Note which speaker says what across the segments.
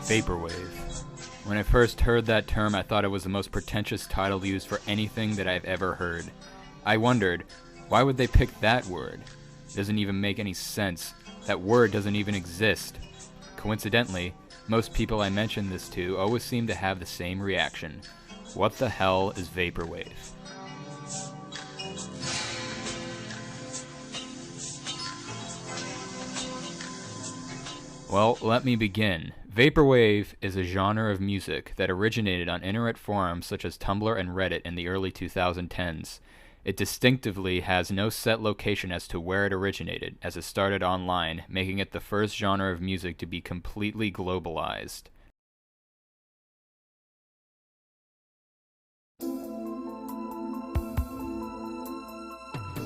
Speaker 1: Vaporwave. When I first heard that term, I thought it was the most pretentious title used for anything that I've ever heard. I wondered, why would they pick that word? It doesn't even make any sense. That word doesn't even exist. Coincidentally, most people I mention this to always seem to have the same reaction. What the hell is Vaporwave? Well, let me begin. Vaporwave is a genre of music that originated on internet forums such as Tumblr and Reddit in the early 2010s. It distinctively has no set location as to where it originated, as it started online, making it the first genre of music to be completely globalized.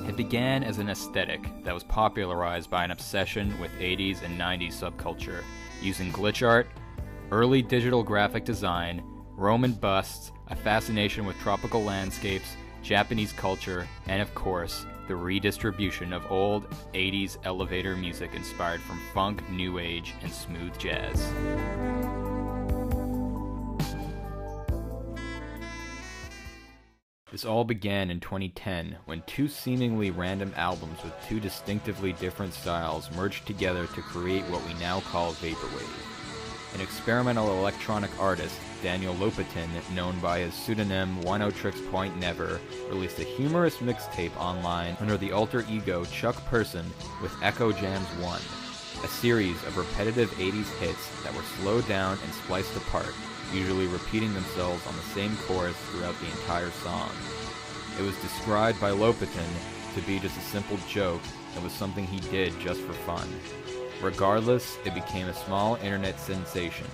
Speaker 1: It began as an aesthetic that was popularized by an obsession with 80s and 90s subculture, using glitch art, early digital graphic design, Roman busts, a fascination with tropical landscapes, Japanese culture, and of course, the redistribution of old 80s elevator music inspired from funk, new age, and smooth jazz. This all began in 2010, when two seemingly random albums with two distinctively different styles merged together to create what we now call Vaporwave. An experimental electronic artist, Daniel Lopatin, known by his pseudonym 10tricks.never, released a humorous mixtape online under the alter ego Chuck Person with Eccojam A1, a series of repetitive 80s hits that were slowed down and spliced apart, usually repeating themselves on the same chorus throughout the entire song. It was described by Lopatin to be just a simple joke and was something he did just for fun. Regardless, it became a small internet sensation.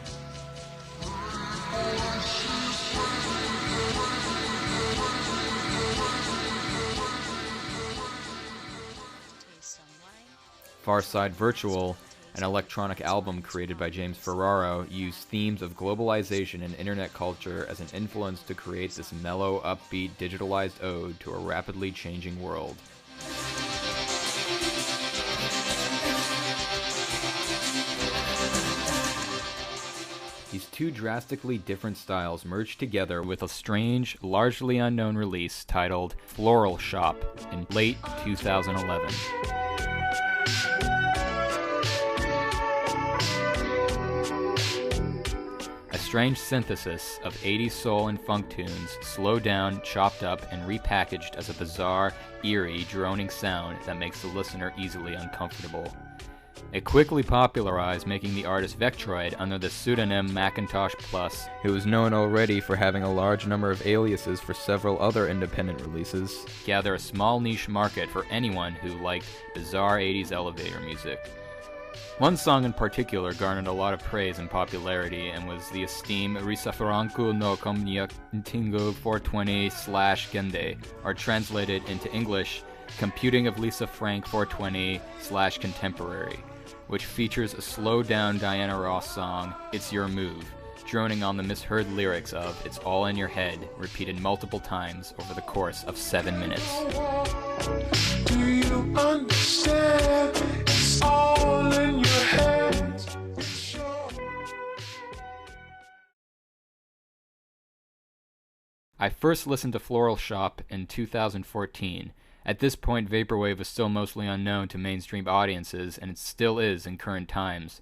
Speaker 1: Farside Virtual, an electronic album created by James Ferraro, used themes of globalization and internet culture as an influence to create this mellow, upbeat, digitalized ode to a rapidly changing world. These two drastically different styles merged together with a strange, largely unknown release titled Floral Shop in late 2011. A strange synthesis of 80s soul and funk tunes, slowed down, chopped up, and repackaged as a bizarre, eerie, droning sound that makes the listener easily uncomfortable. It quickly popularized, making the artist Vectroid under the pseudonym Macintosh Plus, who was known already for having a large number of aliases for several other independent releases, gather a small niche market for anyone who liked bizarre 80s elevator music. One song in particular garnered a lot of praise and popularity and was the esteemed Risa Franco no Comniatingo 420/Gende, or translated into English, Computing of Lisa Frank 420/Contemporary, which features a slowed-down Diana Ross song, It's Your Move, droning on the misheard lyrics of It's All in Your Head, repeated multiple times over the course of 7 minutes.
Speaker 2: Do you understand? It's all in your head.
Speaker 1: I first listened to Floral Shop in 2014. At this point, Vaporwave was still mostly unknown to mainstream audiences, and it still is in current times.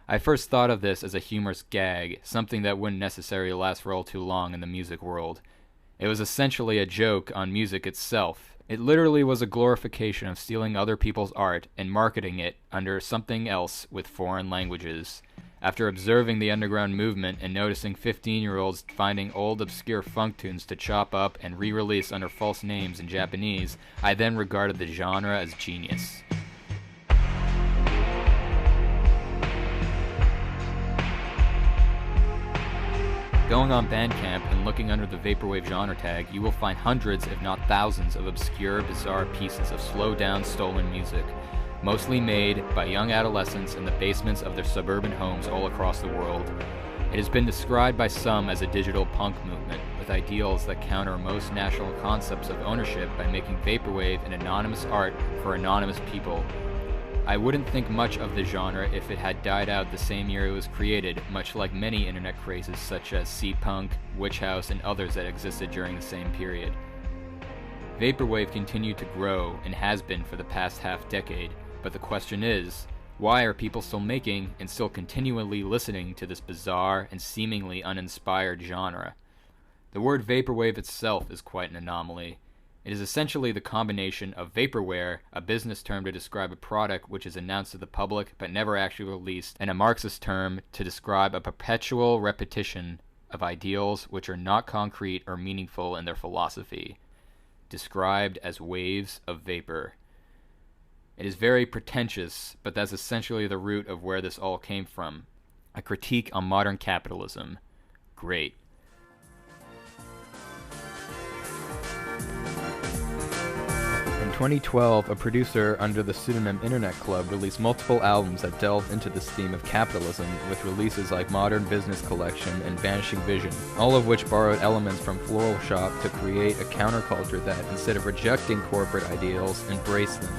Speaker 1: I first thought of this as a humorous gag, something that wouldn't necessarily last for all too long in the music world. It was essentially a joke on music itself. It literally was a glorification of stealing other people's art and marketing it under something else with foreign languages. After observing the underground movement and noticing 15-year-olds finding old obscure funk tunes to chop up and re-release under false names in Japanese, I then regarded the genre as genius. Going on Bandcamp and looking under the Vaporwave genre tag, you will find hundreds, if not thousands, of obscure, bizarre pieces of slowed-down, stolen music, mostly made by young adolescents in the basements of their suburban homes all across the world. It has been described by some as a digital punk movement, with ideals that counter most national concepts of ownership by making Vaporwave an anonymous art for anonymous people. I wouldn't think much of the genre if it had died out the same year it was created, much like many internet crazes such as C-Punk, Witch House, and others that existed during the same period. Vaporwave continued to grow and has been for the past half-decade, but the question is, why are people still making and still continually listening to this bizarre and seemingly uninspired genre? The word vaporwave itself is quite an anomaly. It is essentially the combination of vaporware, a business term to describe a product which is announced to the public but never actually released, and a Marxist term to describe a perpetual repetition of ideals which are not concrete or meaningful in their philosophy, described as waves of vapor. It is very pretentious, but that's essentially the root of where this all came from. A critique on modern capitalism. Great. In 2012, a producer under the pseudonym Internet Club released multiple albums that delved into this theme of capitalism, with releases like Modern Business Collection and Vanishing Vision, all of which borrowed elements from Floral Shop to create a counterculture that, instead of rejecting corporate ideals, embraced them.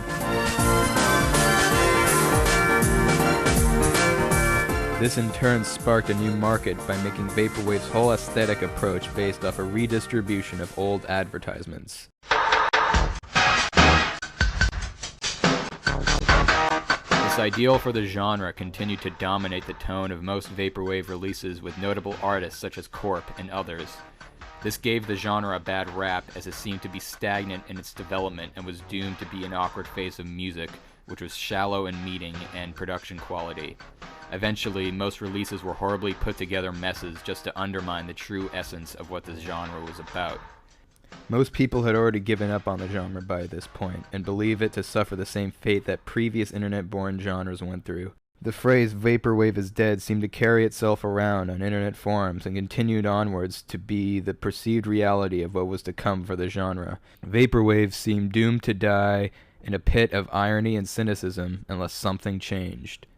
Speaker 1: This in turn sparked a new market by making Vaporwave's whole aesthetic approach based off a redistribution of old advertisements. This ideal for the genre continued to dominate the tone of most Vaporwave releases, with notable artists such as Corp and others. This gave the genre a bad rap, as it seemed to be stagnant in its development and was doomed to be an awkward phase of music, which was shallow in meaning and production quality. Eventually, most releases were horribly put together messes just to undermine the true essence of what this genre was about. Most people had already given up on the genre by this point, and believe it to suffer the same fate that previous internet-born genres went through. The phrase "Vaporwave is dead" seemed to carry itself around on internet forums and continued onwards to be the perceived reality of what was to come for the genre. Vaporwave seemed doomed to die in a pit of irony and cynicism unless something changed.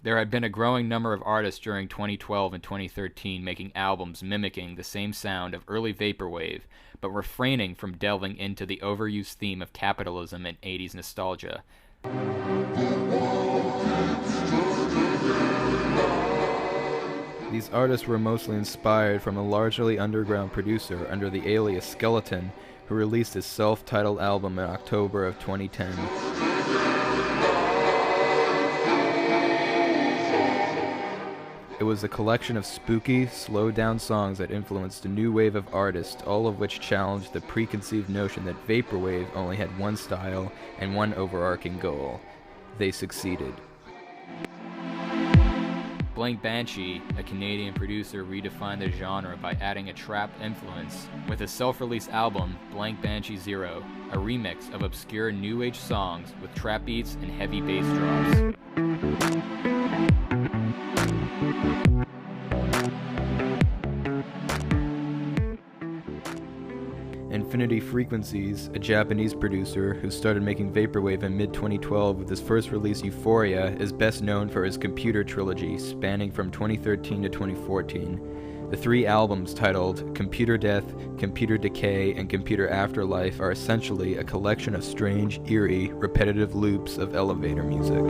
Speaker 1: There had been a growing number of artists during 2012 and 2013 making albums mimicking the same sound of early Vaporwave, but refraining from delving into the overused theme of capitalism and 80s nostalgia. These artists were mostly inspired from a largely underground producer under the alias Skeleton, who released his self-titled album in October of 2010. It was a collection of spooky, slowed-down songs that influenced a new wave of artists, all of which challenged the preconceived notion that Vaporwave only had one style and one overarching goal. They succeeded. Blank Banshee, a Canadian producer, redefined the genre by adding a trap influence with his self-released album, Blank Banshee Zero, a remix of obscure new age songs with trap beats and heavy bass drops. Infinity Frequencies, a Japanese producer who started making Vaporwave in mid-2012 with his first release Euphoria, is best known for his Computer trilogy spanning from 2013 to 2014. The three albums titled Computer Death, Computer Decay, and Computer Afterlife are essentially a collection of strange, eerie, repetitive loops of elevator music.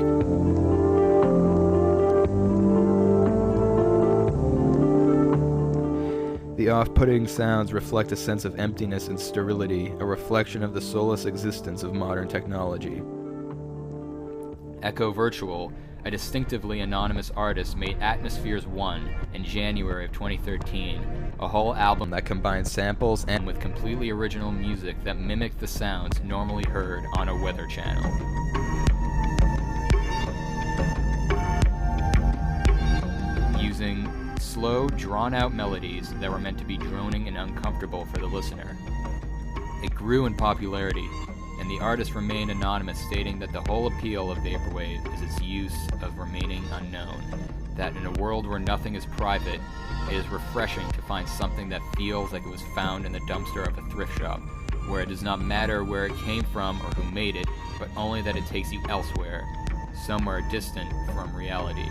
Speaker 1: The off-putting sounds reflect a sense of emptiness and sterility, a reflection of the soulless existence of modern technology. Echo Virtual, a distinctively anonymous artist, made Atmospheres 1 in January of 2013, a whole album that combines samples and with completely original music that mimicked the sounds normally heard on a weather channel. Using slow, drawn-out melodies that were meant to be droning and uncomfortable for the listener. It grew in popularity, and the artist remained anonymous, stating that the whole appeal of Vaporwave is its use of remaining unknown, that in a world where nothing is private, it is refreshing to find something that feels like it was found in the dumpster of a thrift shop, where it does not matter where it came from or who made it, but only that it takes you elsewhere, somewhere distant from reality.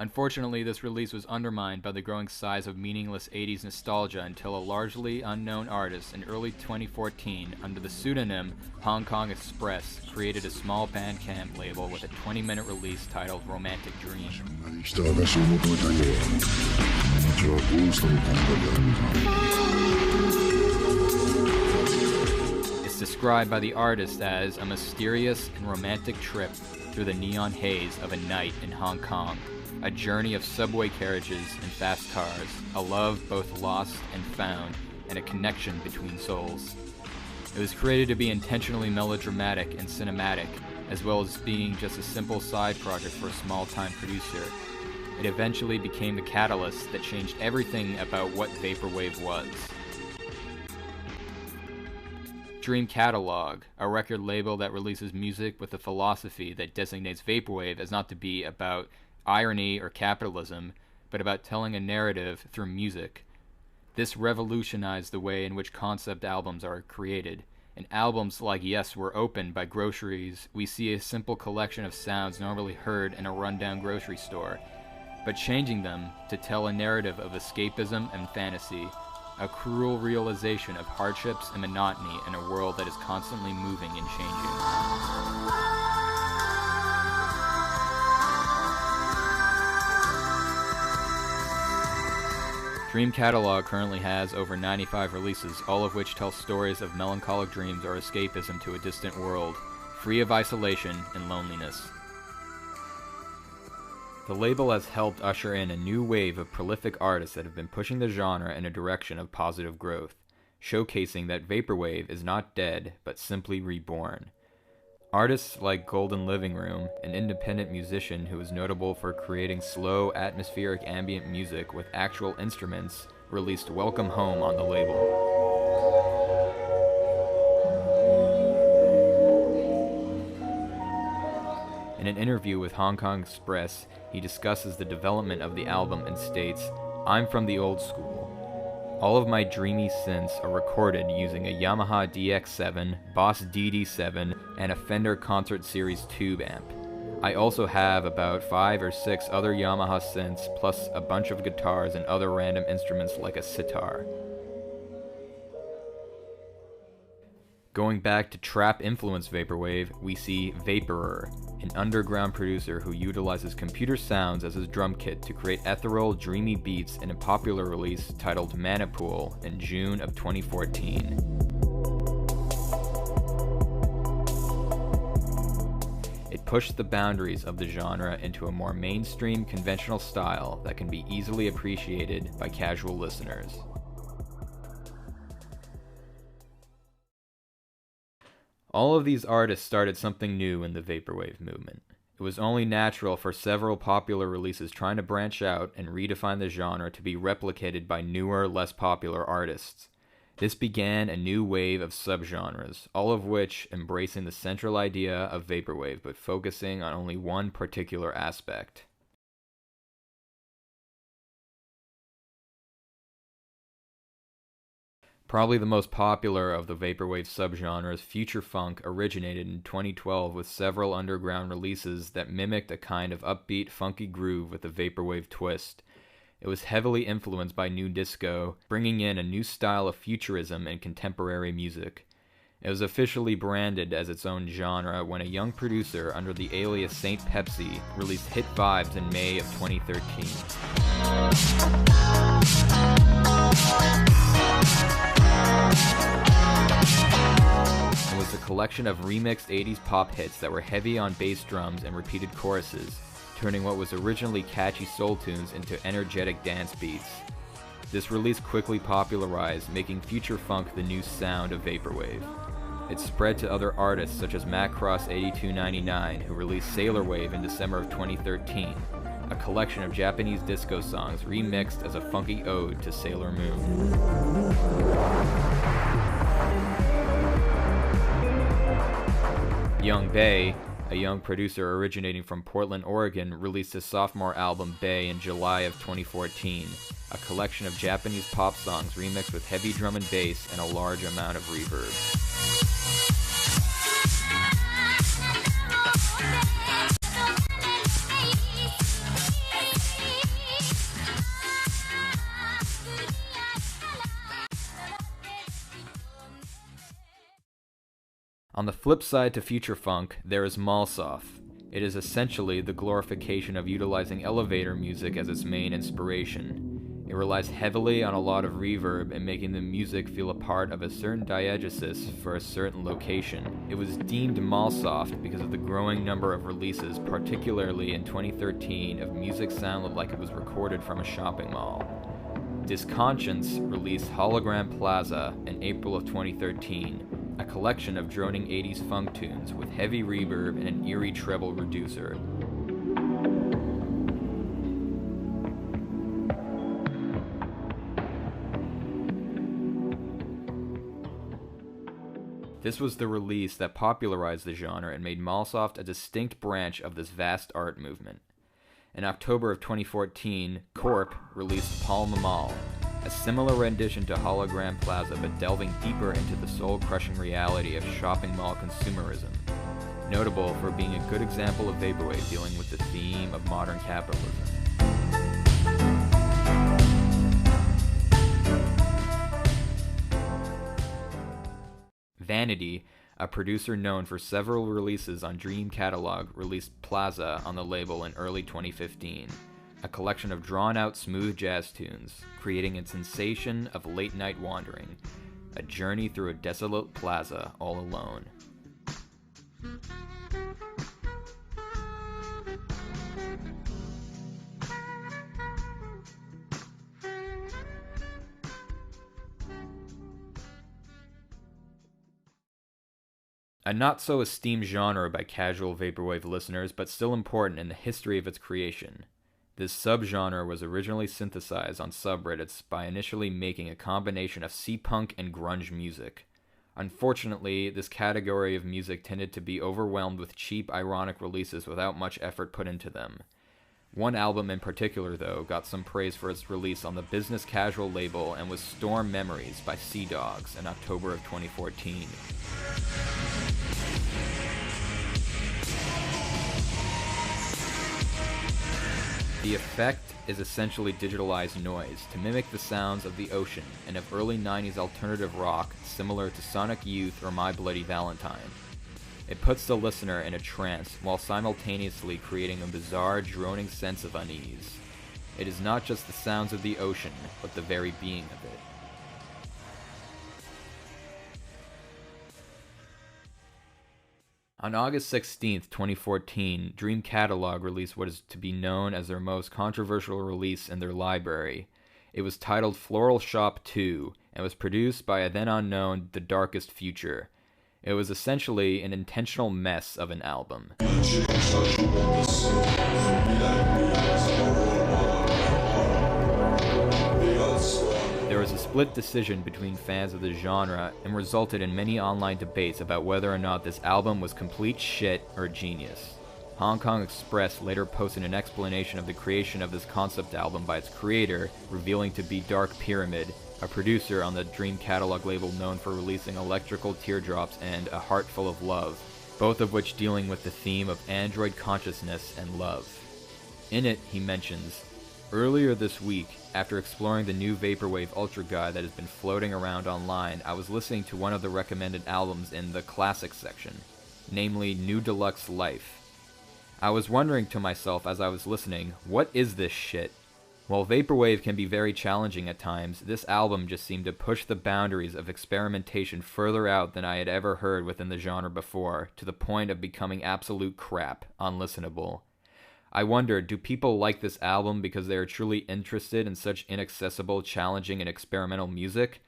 Speaker 1: Unfortunately, this release was undermined by the growing size of meaningless 80s nostalgia until a largely unknown artist in early 2014, under the pseudonym Hong Kong Express, created a small Bandcamp label with a 20-minute release titled Romantic Dream. It's described by the artist as a mysterious and romantic trip through the neon haze of a night in Hong Kong. A journey of subway carriages and fast cars, a love both lost and found, and a connection between souls. It was created to be intentionally melodramatic and cinematic, as well as being just a simple side project for a small-time producer. It eventually became the catalyst that changed everything about what Vaporwave was. Dream Catalog, a record label that releases music with a philosophy that designates Vaporwave as not to be about irony or capitalism, but about telling a narrative through music. This revolutionized the way in which concept albums are created. And albums like Yes We're Open by Groceries, we see a simple collection of sounds normally heard in a rundown grocery store, but changing them to tell a narrative of escapism and fantasy, a cruel realization of hardships and monotony in a world that is constantly moving and changing. Dream Catalog currently has over 95 releases, all of which tell stories of melancholic dreams or escapism to a distant world, free of isolation and loneliness. The label has helped usher in a new wave of prolific artists that have been pushing the genre in a direction of positive growth, showcasing that Vaporwave is not dead, but simply reborn. Artists like Golden Living Room, an independent musician who is notable for creating slow, atmospheric ambient music with actual instruments, released Welcome Home on the label. In an interview with Hong Kong Express, he discusses the development of the album and states, "I'm from the old school. All of my dreamy synths are recorded using a Yamaha DX7, Boss DD7, and a Fender Concert Series tube amp. I also have about 5 or 6 other Yamaha synths, plus a bunch of guitars and other random instruments like a sitar." Going back to trap-influenced Vaporwave, we see Vaporer, an underground producer who utilizes computer sounds as his drum kit to create ethereal, dreamy beats in a popular release titled Manipool in June of 2014. It pushed the boundaries of the genre into a more mainstream, conventional style that can be easily appreciated by casual listeners. All of these artists started something new in the Vaporwave movement. It was only natural for several popular releases trying to branch out and redefine the genre to be replicated by newer, less popular artists. This began a new wave of subgenres, all of which embracing the central idea of Vaporwave but focusing on only one particular aspect. Probably the most popular of the Vaporwave subgenres, Future Funk, originated in 2012 with several underground releases that mimicked a kind of upbeat, funky groove with a Vaporwave twist. It was heavily influenced by new disco, bringing in a new style of futurism and contemporary music. It was officially branded as its own genre when a young producer under the alias Saint Pepsi released Hit Vibes in May of 2013. It was a collection of remixed 80s pop hits that were heavy on bass drums and repeated choruses, turning what was originally catchy soul tunes into energetic dance beats. This release quickly popularized, making future funk the new sound of Vaporwave. It spread to other artists such as Macross8299, who released Sailor Wave in December of 2013, a collection of Japanese disco songs remixed as a funky ode to Sailor Moon. Young Bay, a young producer originating from Portland, Oregon, released his sophomore album Bay in July of 2014, a collection of Japanese pop songs remixed with heavy drum and bass and a large amount of reverb. On the flip side to future funk, there is Malsoff. It is essentially the glorification of utilizing elevator music as its main inspiration. It relies heavily on a lot of reverb and making the music feel a part of a certain diegesis for a certain location. It was deemed Malsoft because of the growing number of releases, particularly in 2013, of music sounded like it was recorded from a shopping mall. Disconscience released Hologram Plaza in April of 2013, a collection of droning 80s funk tunes with heavy reverb and an eerie treble reducer. This was the release that popularized the genre and made Malsoft a distinct branch of this vast art movement. In October of 2014, Corp released Palma Mall, a similar rendition to Hologram Plaza but delving deeper into the soul-crushing reality of shopping mall consumerism, notable for being a good example of Vaporwave dealing with the theme of modern capitalism. Vanity, a producer known for several releases on Dream Catalog, released Plaza on the label in early 2015, a collection of drawn-out smooth jazz tunes, creating a sensation of late-night wandering, a journey through a desolate plaza all alone. A not-so-esteemed genre by casual Vaporwave listeners, but still important in the history of its creation. This subgenre was originally synthesized on subreddits by initially making a combination of C-punk and grunge music. Unfortunately, this category of music tended to be overwhelmed with cheap, ironic releases without much effort put into them. One album in particular, though, got some praise for its release on the business casual label and was Storm Memories by Sea Dogs in October of 2014. The effect is essentially digitalized noise to mimic the sounds of the ocean and of early 90s alternative rock similar to Sonic Youth or My Bloody Valentine. It puts the listener in a trance while simultaneously creating a bizarre, droning sense of unease. It is not just the sounds of the ocean, but the very being of it. On August 16, 2014, Dream Catalog released what is to be known as their most controversial release in their library. It was titled Floral Shop 2 and was produced by a then unknown The Darkest Future. It was essentially an intentional mess of an album. There was a split decision between fans of the genre and resulted in many online debates about whether or not this album was complete shit or genius. Hong Kong Express later posted an explanation of the creation of this concept album by its creator, revealing to be Dark Pyramid, a producer on the Dream Catalog label known for releasing Electrical Teardrops and A Heart Full of Love, both of which dealing with the theme of android consciousness and love. In it, he mentions, "Earlier this week, after exploring the new Vaporwave Ultra Guide that has been floating around online, I was listening to one of the recommended albums in the Classics section, namely New Deluxe Life. I was wondering to myself as I was listening, what is this shit? While Vaporwave can be very challenging at times, this album just seemed to push the boundaries of experimentation further out than I had ever heard within the genre before, to the point of becoming absolute crap, unlistenable. I wondered, do people like this album because they are truly interested in such inaccessible, challenging, and experimental music?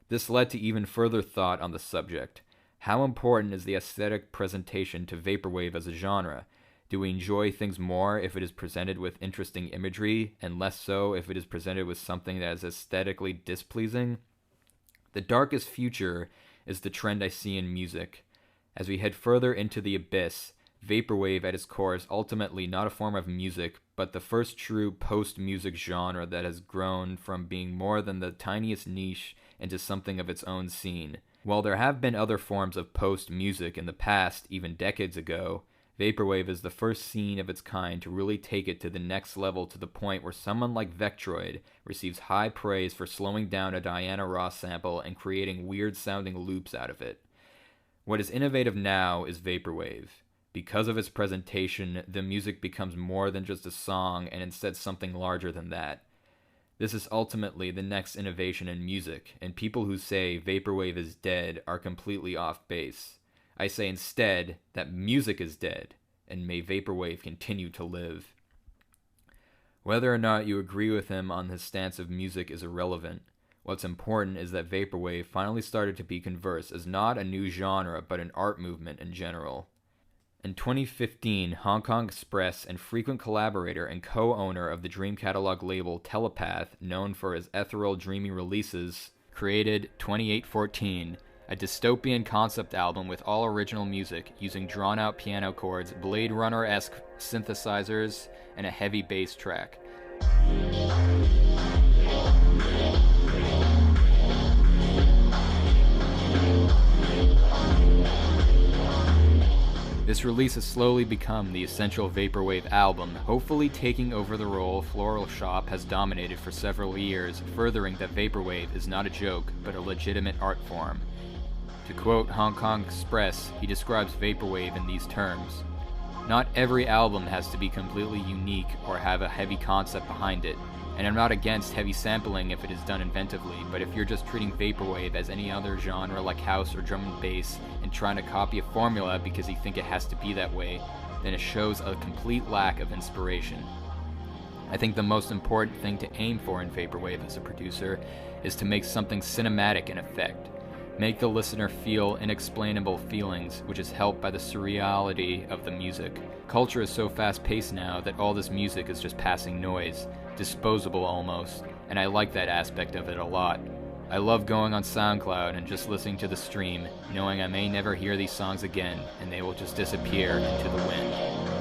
Speaker 1: This led to even further thought on the subject. How important is the aesthetic presentation to Vaporwave as a genre? Do we enjoy things more if it is presented with interesting imagery, and less so if it is presented with something that is aesthetically displeasing? The darkest future is the trend I see in music. As we head further into the abyss, Vaporwave at its core is ultimately not a form of music, but the first true post-music genre that has grown from being more than the tiniest niche into something of its own scene. While there have been other forms of post-music in the past, even decades ago, Vaporwave is the first scene of its kind to really take it to the next level, to the point where someone like Vectroid receives high praise for slowing down a Diana Ross sample and creating weird-sounding loops out of it. What is innovative now is Vaporwave. Because of its presentation, the music becomes more than just a song and instead something larger than that. This is ultimately the next innovation in music, and people who say Vaporwave is dead are completely off base. I say instead that music is dead, and may Vaporwave continue to live. Whether or not you agree with him on his stance of music is irrelevant. What's important is that Vaporwave finally started to be conversed as not a new genre but an art movement in general. In 2015, Hong Kong Express and frequent collaborator and co-owner of the Dream Catalog label Telepath, known for his ethereal dreamy releases, created 2814, a dystopian concept album with all original music using drawn-out piano chords, Blade Runner-esque synthesizers, and a heavy bass track. This release has slowly become the essential Vaporwave album, hopefully taking over the role Floral Shop has dominated for several years, furthering that Vaporwave is not a joke, but a legitimate art form. To quote Hong Kong Express, he describes Vaporwave in these terms: "Not every album has to be completely unique or have a heavy concept behind it, and I'm not against heavy sampling if it is done inventively, but if you're just treating Vaporwave as any other genre like house or drum and bass and trying to copy a formula because you think it has to be that way, then it shows a complete lack of inspiration. I think the most important thing to aim for in Vaporwave as a producer is to make something cinematic in effect. Make the listener feel inexplainable feelings, which is helped by the surreality of the music. Culture is so fast-paced now that all this music is just passing noise, disposable almost, and I like that aspect of it a lot. I love going on SoundCloud and just listening to the stream, knowing I may never hear these songs again, and they will just disappear into the wind."